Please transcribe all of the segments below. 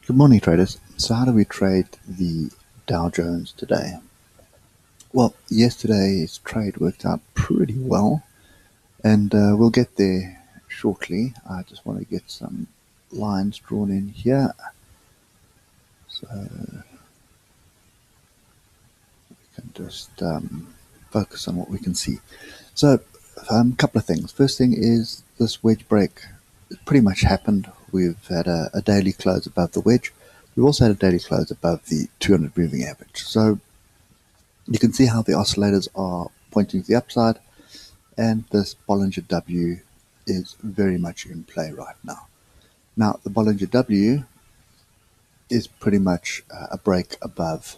Good morning, traders. So how do we trade the Dow Jones today? Well, yesterday's trade worked out pretty well, and we'll get there shortly. I just want to get some lines drawn in here, so we can just focus on what we can see. So a couple of things. First thing is this wedge break pretty much happened. We've had a daily close above the wedge. We've also had a daily close above the 200 moving average. So you can see how the oscillators are pointing to the upside, and this Bollinger W is very much in play right now. Now, the Bollinger W is pretty much a break above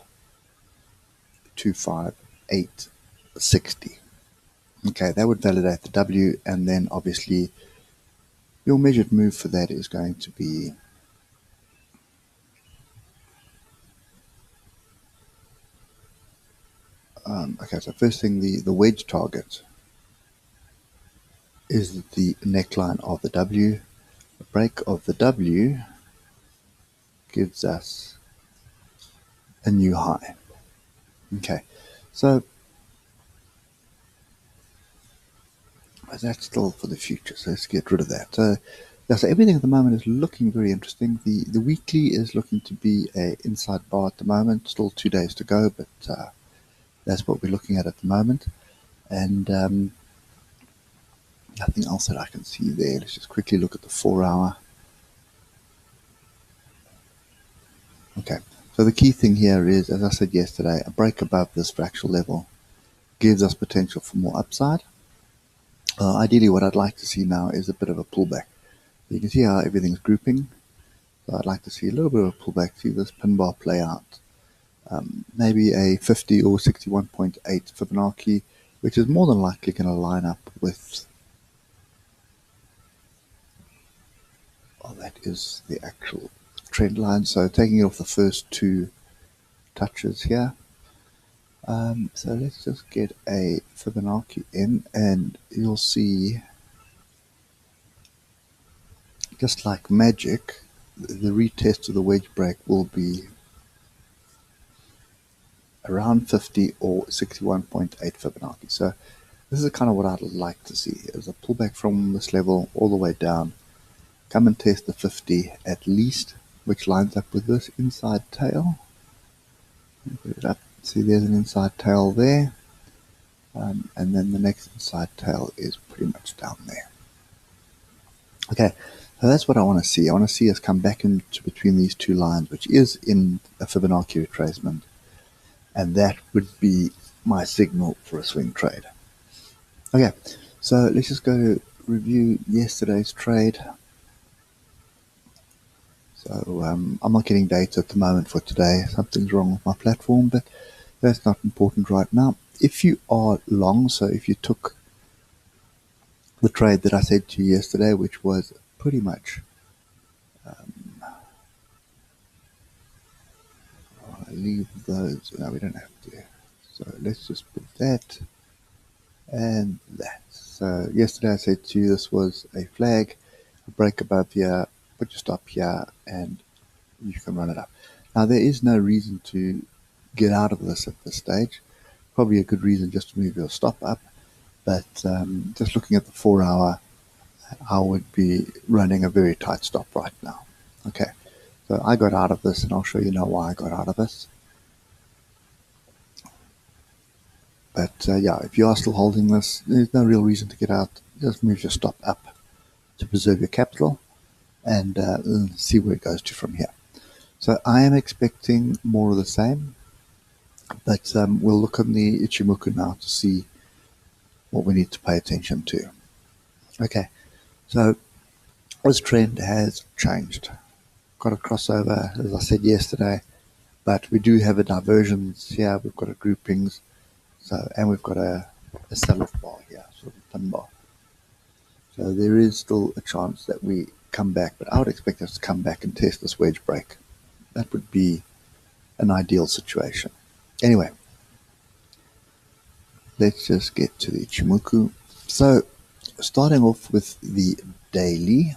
25860. Okay, that would validate the W, and then obviously your measured move for that is going to be okay, so first thing, the wedge target is the neckline of the W. The break of the W gives us a new high. Okay, so that's still for the future, so let's get rid of that. So everything at the moment is looking very interesting. The weekly is looking to be a inside bar at the moment. Still 2 days to go, but that's what we're looking at the moment. And nothing else that I can see there. Let's just quickly look at the 4 hour. Okay, so the key thing here is, as I said yesterday, a break above this fractional level gives us potential for more upside. Ideally, what I'd like to see now is a bit of a pullback. You can see how everything's grouping. So I'd like to see a little bit of a pullback, see this pin bar play out. Maybe a 50 or 61.8 Fibonacci, which is more than likely going to line up with, oh, that is the actual trend line. So taking it off the first two touches here. So let's just get a Fibonacci in, and you'll see, just like magic, the retest of the wedge break will be around 50 or 61.8 Fibonacci. So this is kind of what I'd like to see, is a pullback from this level all the way down. Come and test the 50 at least, which lines up with this inside tail. Put it up. See, there's an inside tail there. And then the next inside tail is pretty much down there. Okay, so that's what I want to see. I want to see us come back into between these two lines, which is in a Fibonacci retracement. And that would be my signal for a swing trade. Okay, so let's just go review yesterday's trade. So I'm not getting data at the moment for today. Something's wrong with my platform, but that's not important right now. If you are long, so if you took the trade that I said to you yesterday, which was pretty much leave those. No, we don't have to. So let's just put that and that. So yesterday I said to you this was a flag, a break above here, put your stop here, and you can run it up. Now there is no reason to get out of this at this stage. Probably a good reason just to move your stop up, but just looking at the 4 hour, I would be running a very tight stop right now. Okay, so I got out of this, and I'll show you now why I got out of this. But yeah, if you are still holding this, there's no real reason to get out. Just move your stop up to preserve your capital, and see where it goes to from here. So I am expecting more of the same, but we'll look on the ichimoku now to see what we need to pay attention to. Okay, so this trend has changed. Got a crossover, as I said yesterday, but we do have a divergence here. We've got a groupings, so, and we've got a sell-off bar here, sort of pin bar. So there is still a chance that we come back, but I would expect us to come back and test this wedge break. That would be an ideal situation. Anyway, let's just get to the ichimoku. So starting off with the daily,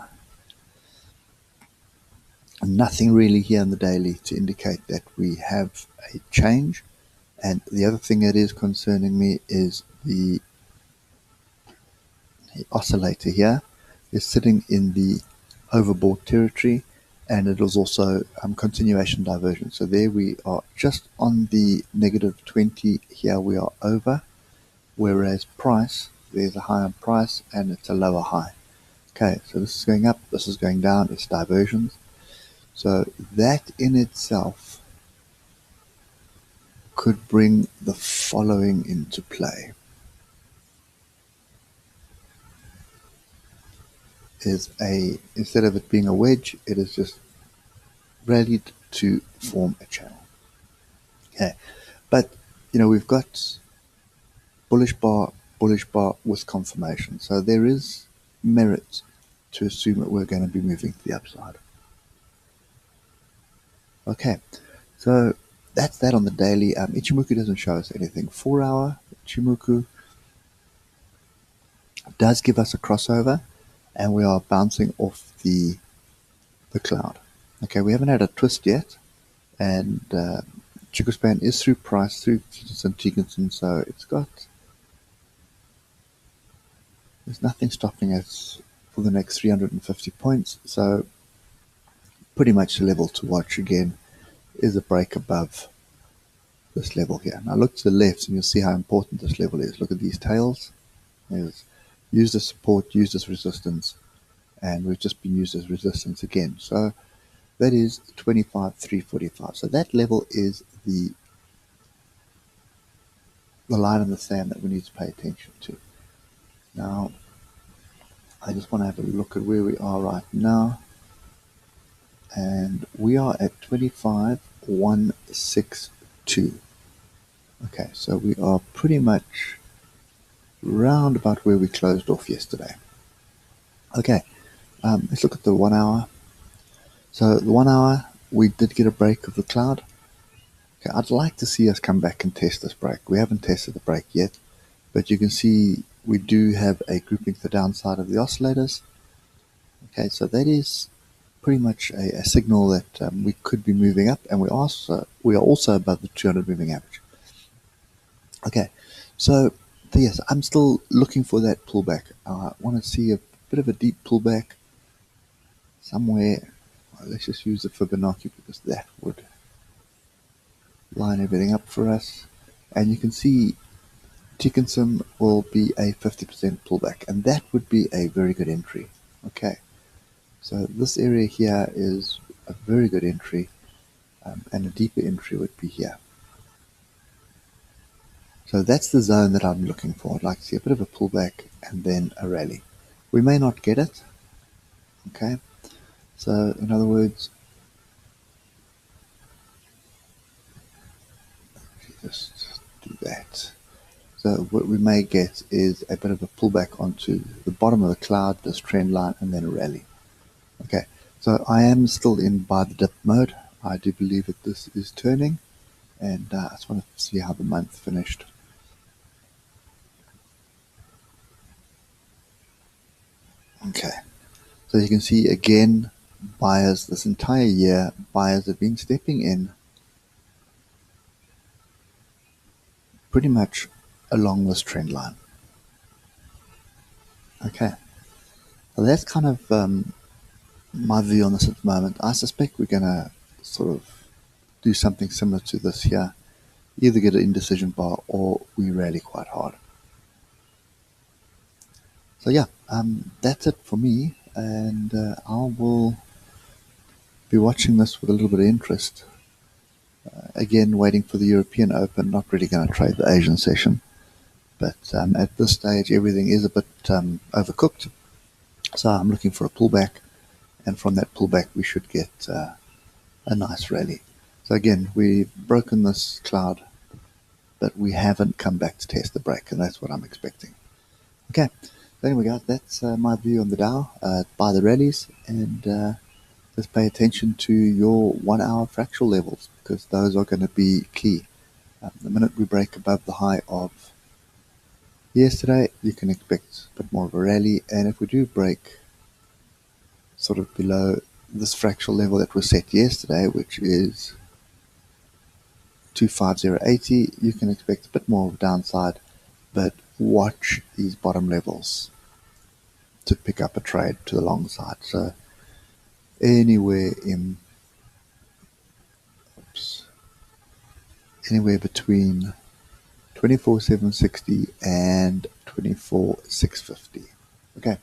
Nothing really here in the daily to indicate that we have a change. And the other thing that is concerning me is the oscillator here is sitting in the overbought territory, and it was also continuation diversion. So there we are just on the negative 20. Here we are over, whereas price, there's a high on price and it's a lower high. Okay, so this is going up, this is going down, it's diversions. So that in itself could bring the following into play. Instead of it being a wedge, it is just rallied to form a channel. Okay, but we've got bullish bar with confirmation, so there is merit to assume that we're going to be moving to the upside. Okay, so that's that on the daily. Ichimoku doesn't show us anything. 4-hour Ichimoku does give us a crossover, and we are bouncing off the cloud. Okay, we haven't had a twist yet, and Chico Span is through price, through St. Teganson, so there's nothing stopping us for the next 350 points, so pretty much the level to watch again is a break above this level here. Now look to the left and you'll see how important this level is. Look at these tails. Use as support, use as resistance, and we've just been used as resistance again. So that is 25,345. So that level is the line in the sand that we need to pay attention to. Now, I just want to have a look at where we are right now. And we are at 25,162. Okay, so we are pretty much round about where we closed off yesterday. Okay, let's look at the 1 hour. So the 1 hour, we did get a break of the cloud. Okay, I'd like to see us come back and test this break. We haven't tested the break yet, but you can see we do have a grouping to the downside of the oscillators. Okay, so that is pretty much a signal that we could be moving up, and we are also above the 200 moving average. Okay, so yes, I'm still looking for that pullback. I want to see a bit of a deep pullback somewhere. Well, let's just use the Fibonacci because that would line everything up for us. And you can see Teganson will be a 50% pullback, and that would be a very good entry. Okay, so this area here is a very good entry, and a deeper entry would be here. So that's the zone that I'm looking for. I'd like to see a bit of a pullback and then a rally. We may not get it. Okay, so in other words, just do that. So what we may get is a bit of a pullback onto the bottom of the cloud, this trend line, and then a rally. Okay, so I am still in buy the dip mode. I do believe that this is turning, and I just want to see how the month finished. Okay, so you can see again, buyers this entire year, buyers have been stepping in pretty much along this trend line. Okay, well, that's kind of my view on this at the moment. I suspect we're going to sort of do something similar to this here, either get an indecision bar or we rally quite hard. So yeah, that's it for me, and I will be watching this with a little bit of interest. Again, waiting for the European Open, not really going to trade the Asian session, but at this stage everything is a bit overcooked, so I'm looking for a pullback, and from that pullback we should get a nice rally. So again, we've broken this cloud, but we haven't come back to test the break, and that's what I'm expecting. Okay, so anyway guys, that's my view on the Dow. Buy the rallies, and just pay attention to your 1 hour fractal levels, because those are going to be key. The minute we break above the high of yesterday, you can expect a bit more of a rally, and if we do break sort of below this fractional level that was set yesterday, which is 25080, you can expect a bit more of a downside, but watch these bottom levels to pick up a trade to the long side. So anywhere in anywhere between 24,760 and 24,650. Okay,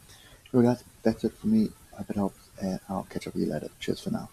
well guys, that's it for me. I hope it helps, and I'll catch up with you later. Cheers for now.